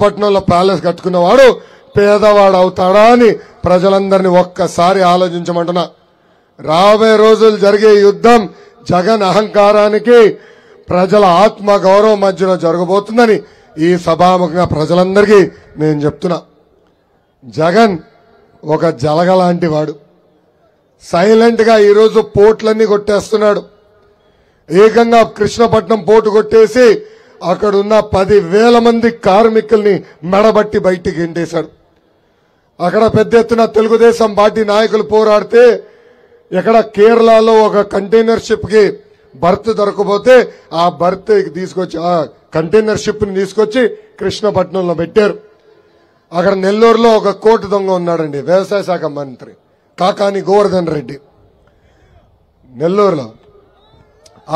పట్నంలో ప్యాలెస్ కట్టుకున్నవాడు పేదవాడు అవుతాడా అని ప్రజలందరినీ ఒక్కసారి ఆలోచించమంటున్నా. రాబోయే రోజులు జరిగే యుద్ధం జగన్ అహంకారానికి ప్రజల ఆత్మ గౌరవం మధ్యలో జరగబోతుందని ఈ సభాముఖంగా ప్రజలందరికీ నేను చెప్తున్నా. జగన్ ఒక జలగ లాంటి వాడు. సైలెంట్ గా ఈరోజు పోర్ట్లన్నీ కొట్టేస్తున్నాడు. ఏకంగా కృష్ణపట్నం పోర్టు కొట్టేసి అక్కడున్న 10,000 మంది కార్మికుల్ని మెడబట్టి బయటికి ఎంటేశాడు. అక్కడ పెద్ద ఎత్తున తెలుగుదేశం పార్టీ నాయకులు పోరాడితే ఎక్కడ కేరళలో ఒక కంటైనర్ షిప్ కి బర్త్ దొరకపోతే ఆ బర్త్ తీసుకొచ్చి ఆ కంటైనర్ షిప్ ని తీసుకొచ్చి కృష్ణపట్నంలో పెట్టారు. అక్కడ నెల్లూరులో ఒక కోటి దొంగ ఉన్నాడండి, వ్యవసాయ శాఖ మంత్రి కాకాని గోవర్ధన్ రెడ్డి. నెల్లూరులో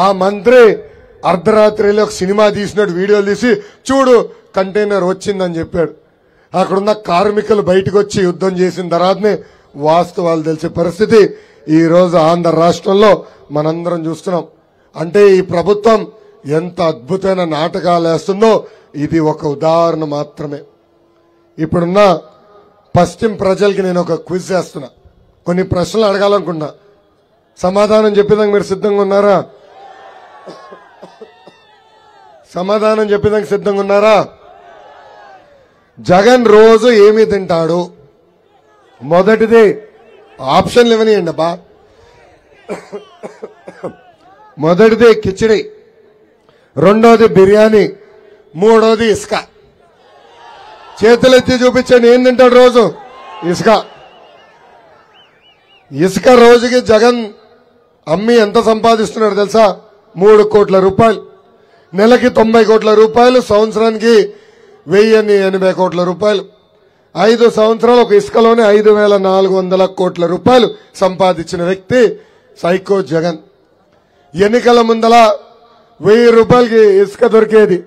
ఆ మంత్రి అర్ధరాత్రిలో ఒక సినిమా తీసినట్టు వీడియోలు తీసి చూడు కంటైనర్ వచ్చిందని చెప్పాడు. అక్కడున్న కార్మికులు బయటకు వచ్చి యుద్ధం చేసిన తర్వాతనే వాస్తవాలు తెలిసే పరిస్థితి ఈ రోజు ఆంధ్ర రాష్ట్రంలో మనందరం చూస్తున్నాం. అంటే ఈ ప్రభుత్వం ఎంత అద్భుతమైన నాటకాలు వేస్తుందో ఇది ఒక ఉదాహరణ మాత్రమే. ఇప్పుడున్న పశ్చిమ ప్రజలకి నేను ఒక క్విజ్ చేస్తున్నా. కొన్ని ప్రశ్నలు అడగాలనుకున్నా. సమాధానం చెప్పేదానికి మీరు సిద్ధంగా ఉన్నారా? సమాధానం చెప్పేదానికి సిద్ధంగా ఉన్నారా? జగన్ రోజు ఏమి తింటాడు? మొదటిది ఆప్షన్లు ఇవ్వనియండి అబ్బా. మొదటిది కిచిడి, రెండోది బిర్యానీ, మూడోది ఇసుక. చేతులెత్తి చూపించండి ఏం తింటాడు రోజు? ఇసుక. ఇసుక రోజుకి జగన్ అమ్మి ఎంత సంపాదిస్తున్నాడు తెలుసా? 3 కోట్ల రూపాయలు. నెలకి 90 కోట్ల రూపాయలు, సంవత్సరానికి 1080 కోట్ల రూపాయలు. 5 సంవత్సరాలు ఒక ఇసుకలోనే 5,400 కోట్ల రూపాయలు సంపాదించిన వ్యక్తి సైకో జగన్. ఎన్నికల ముందల 1000 రూపాయలకి ఇసుక దొరికేది.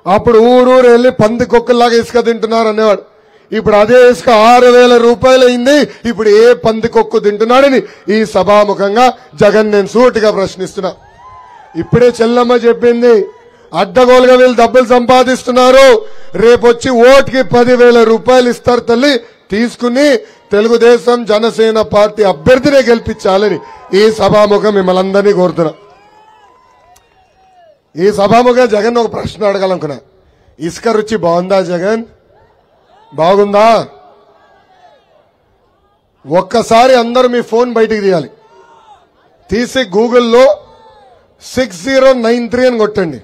అప్పుడు ఊరూరు వెళ్లి పంది కుక్కల్లాగా ఇసుక తింటున్నారు అనేవాడు. ఇప్పుడు అదే ఇసుక 6,000 రూపాయలు అయింది. ఇప్పుడు ఏ పంది కొక్కు తింటున్నాడని ఈ సభాముఖంగా జగన్ నేను సూటిగా ప్రశ్నిస్తున్నా. ఇప్పుడే చెల్లమ్మ చెప్పింది, అడ్డగోలుగా వీళ్ళు డబ్బులు సంపాదిస్తున్నారు, రేపొచ్చి ఓటుకి 10,000 రూపాయలు ఇస్తారు తల్లి, తీసుకుని తెలుగుదేశం జనసేన పార్టీ అభ్యర్థినే గెలిపించాలని ఈ సభాముఖం మిమ్మల్ని అందరినీ కోరుతున్నా. ఈ సభాముఖం జగన్ ఒక ప్రశ్న అడగాలనుకున్నా. ఇసుక రుచి బాగుందా జగన్? బాగుందా? ఒక్కసారి అందరూ మీ ఫోన్ బయటికి తీయాలి. తీసి గూగుల్లో 6093 అని కొట్టండి.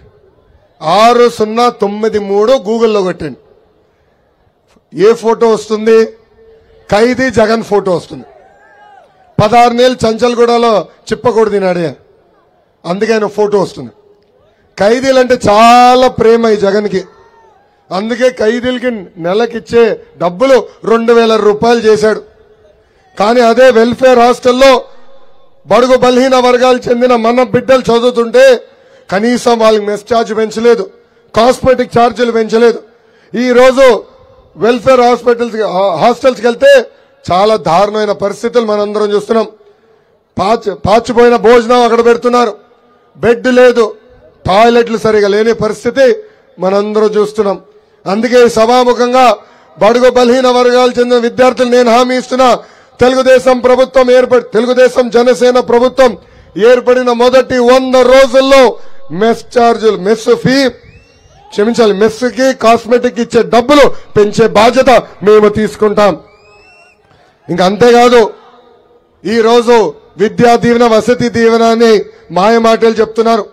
6093 గూగుల్లో కొట్టండి. ఏ ఫోటో వస్తుంది? ఖైదీ జగన్ ఫోటో వస్తుంది. 16 నెలలు చంచల్గూడలో చిప్పకూడు తినాడే, అందుకే ఆయన ఫోటో వస్తుంది. ఖైదీలంటే చాలా ప్రేమ ఈ జగన్కి. అందుకే ఖైదీలకి నెలకిచ్చే డబ్బులు 2,000 రూపాయలు చేశాడు. కానీ అదే వెల్ఫేర్ హాస్టల్లో బడుగు బలహీన వర్గాలు చెందిన మన బిడ్డలు చదువుతుంటే కనీసం వాళ్ళకి మెస్ ఛార్జ్ పెంచలేదు, కాస్మెటిక్ ఛార్జీలు పెంచలేదు. ఈ రోజు వెల్ఫేర్ హాస్టల్స్కి వెళ్తే చాలా దారుణమైన పరిస్థితులు మనందరం చూస్తున్నాం. పాచిపోయిన భోజనం అక్కడ పెడుతున్నారు, బెడ్ లేదు, టాయిలెట్లు సరిగా లేని పరిస్థితి మనందరం చూస్తున్నాం. అందుకే సభాముఖంగా బడుగు బలహీన వర్గాలు చెందిన విద్యార్థులు నేను హామీ ఇస్తున్నా, తెలుగుదేశం జనసేన ప్రభుత్వం ఏర్పడిన మొదటి 100 రోజుల్లో మెస్ ఛార్జీలు, మెస్ కి కాస్మెటిక్ ఇచ్చే డబ్బులు పెంచే బాధ్యత మేము తీసుకుంటాం. ఇంకా అంతేకాదు, ఈ రోజు విద్యా దీవెన, వసతి దీవెన అని మాయమాటలు చెప్తున్నారు.